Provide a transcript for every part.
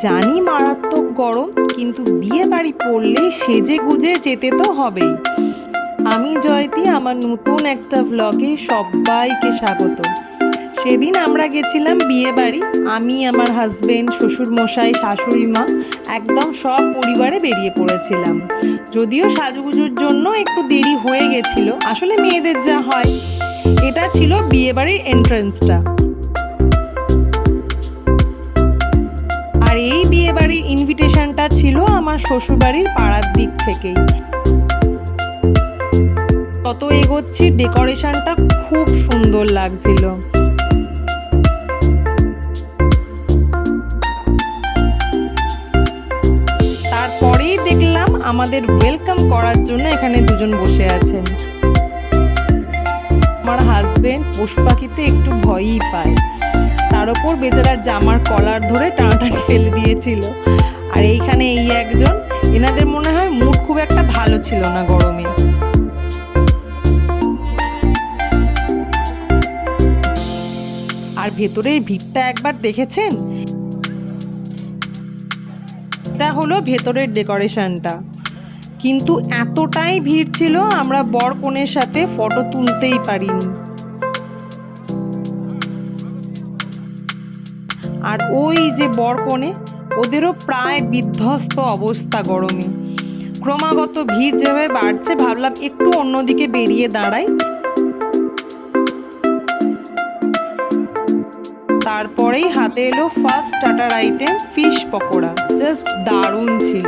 জানি মারাত্মক গরম, কিন্তু বিয়ে বাড়ি পড়লে সেজে গুজে যেতে তো হবেই। আমি জয়তী, আমার নতুন একটা ভ্লগে সবাইকে স্বাগত। সেদিন আমরা গেছিলাম বিয়ে বাড়ি, আমি, আমার হাজবেন্ড, শ্বশুরমশাই, শাশুড়ি মা, একদম সব পরিবারে বেরিয়ে পড়েছিলাম। যদিও সাজুগুজুর জন্য একটু দেরি হয়ে গেছিল, আসলে মেয়েদের যা হয়। এটা ছিল বিয়ে বাড়ির এন্ট্রান্সটা। আর এই বিয়ে বাড়ির ইনভিটেশনটা ছিল আমার শ্বশুরবাড়ির পাড়ার দিক থেকেই। কত এগোচ্ছি, ডেকোরেশনটা খুব সুন্দর লাগছিল। তারপরেই দেখলাম আমাদের ওয়েলকাম করার জন্য এখানে দুজন বসে আছেন। আমার হাজবেন্ড পশু পাখিতে একটু ভয়ই পায়, তার ওপর বেচারার জামার কলার ধরে টানাটানি ফেলে দিয়েছিল। আর এইখানে এই একজন, এনাদের মনে হয় মুড খুব একটা ভালো ছিল না গরমে। আর ভেতরের ভিড়টা একবার দেখেছেন? এটা হলো ভেতরের ডেকোরেশনটা, কিন্তু এতটাই ভিড় ছিল আমরা বর কনের সাথে ফটো তুলতেই পারিনি। আর ওই যে বর কনে, ওদেরও প্রায় বিধ্বস্ত অবস্থা গরমে। ক্রমাগত ভিড় যেভাবে বাড়ছে, ভাবলাম একটু অন্যদিকে বেরিয়ে দাঁড়াই। তারপরেই হাতে এলো first starter item, fish pakora. Just দারুণ ছিল।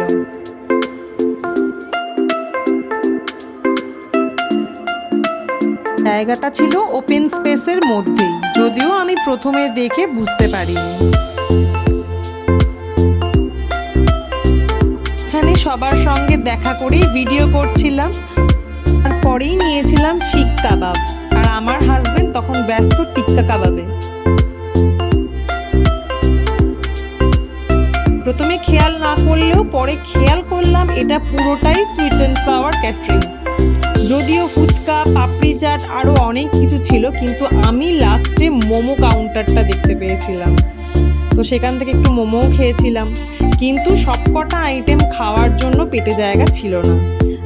জায়গাটা ছিল ওপেন স্পেসের মধ্যেই, যদিও আমি প্রথমে দেখে বুঝতে পারিনি। এখানে সবার সঙ্গে দেখা করেই ভিডিও করছিলাম। তারপরেই নিয়েছিলাম শিক কাবাব, আর আমার হাজবেন্ড তখন ব্যস্ত টিক্কা কাবাবে। প্রথমে খেয়াল না করলেও পরে খেয়াল করলাম এটা পুরোটাই সুইট অ্যান্ড সাওয়ার ক্যাটারিং। যদিও ফুচকা, পাপড়ি চাট আরও অনেক কিছু ছিল, কিন্তু আমি লাস্টে মোমো কাউন্টারটা দেখতে পেয়েছিলাম, তো সেখান থেকে একটু মোমোও খেয়েছিলাম। কিন্তু সবকটা আইটেম খাওয়ার জন্য পেটে জায়গা ছিল না।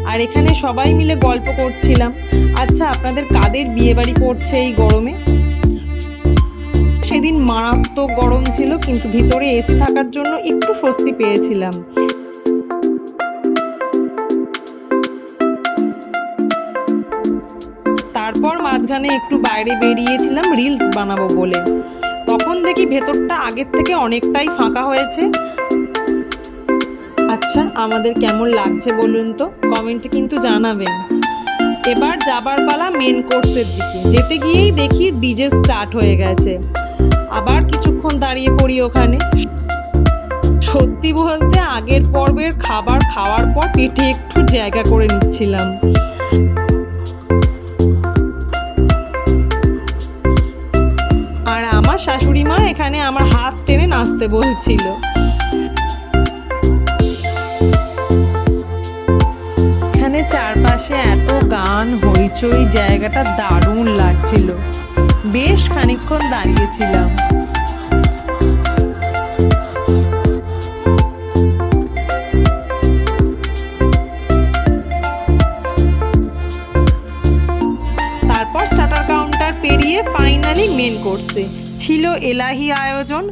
আর এখানে সবাই মিলে গল্প করছিলাম। আচ্ছা, আপনাদের কাদের বিয়ে বাড়ি পড়ছে এই গরমে? সেদিন মারাত্মক গরম ছিল, কিন্তু ভিতরে এসি থাকার জন্য একটু স্বস্তি পেয়েছিলাম। তারপর মাঝখানে একটু বাইরে বেরিয়েছিলাম রিলস বানাবো বলে। তখন দেখি ভেতরটা আগের থেকে অনেকটাই ফাঁকা হয়েছে। আচ্ছা, আমাদের কেমন লাগছে বলুন তো, কমেন্টে কিন্তু জানাবেন। এবার যাবার পালা মেন কোর্সের দিকে। যেতে গিয়েই দেখি ডিজে স্টার্ট হয়ে গেছে। আবার কিছুক্ষণ দাঁড়িয়ে পড়ি ওখানে। সত্যি বলতে আগের পর্বের খাবার খাওয়ার পর পেটে একটু জায়গা করে নিচ্ছিলাম। আর আমার শাশুড়ি মা এখানে আমার হাত টেনে নাচতে বলছিল। এখানে চারপাশে এত গান, হইচই, জায়গাটা দারুণ লাগছিল। বেশ খানিকক্ষণ দাঁড়িয়েছিলাম। তারপর স্টার্টার কাউন্টার পেরিয়ে ফাইনালি মেন কোর্সে ছিল এলাহি আয়োজন।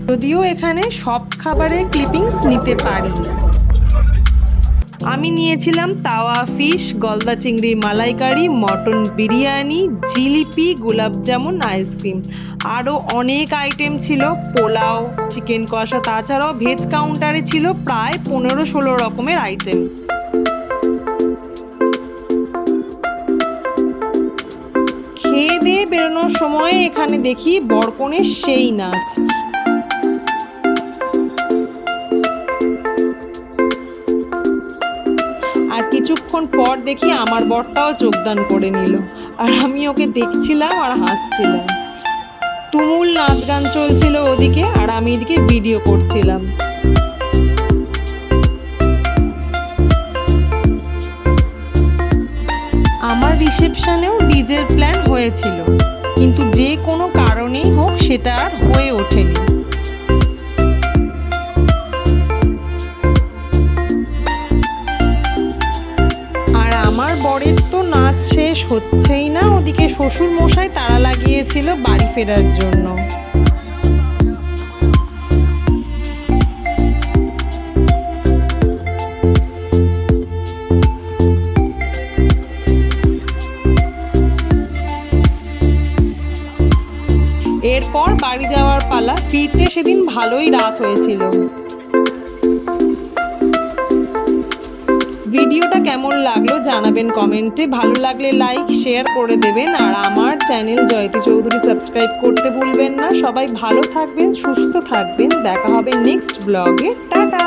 যদিও এখানে সব খাবারের ক্লিপিংস নিতে পারি। আমি নিয়েছিলাম তাওয়া ফিশ, গলদা চিংড়ির মালাইকারি, মটন বিরিয়ানি, জিলিপি, গোলাপজামুন, আইসক্রিম। আরও অনেক আইটেম ছিল, পোলাও, চিকেন কষা। তাছাড়াও ভেজ কাউন্টারে ছিল প্রায় 15-16 রকমের আইটেম। খেয়ে দিয়ে বেরোনোর সময় এখানে দেখি বরকনের সেই নাচ। আর কিছুক্ষণ পর দেখি আমার বরটাও যোগদান করে নিল, আর আমি ওকে দেখছিলাম আর হাসছিলাম। তুমুল নাচ গান চলছিল ওদিকে, আর আমি এদিকে ভিডিও করছিলাম। আমার রিসেপশনেও ডিজের প্ল্যান হয়েছিল, কিন্তু যে কোনো কারণেই হোক সেটা আর হয়ে ওঠেনি। শেষ হচ্ছেই না, ওদিকে শ্বশুর মশাই তাড়া লাগিয়েছিল বাড়ি ফেরার জন্য। এরপর বাড়ি যাওয়ার পালা। ফিরতে সেদিন ভালোই রাত হয়েছিল। ভিডিওটা কেমন লাগলো জানাবেন কমেন্টে। ভালো লাগলে লাইক শেয়ার করে দেবেন, আর আমার চ্যানেল জয়তী চৌধুরী সাবস্ক্রাইব করতে ভুলবেন না। সবাই ভালো থাকবেন, সুস্থ থাকবেন। দেখা হবে নেক্সট ব্লগে। টাটা।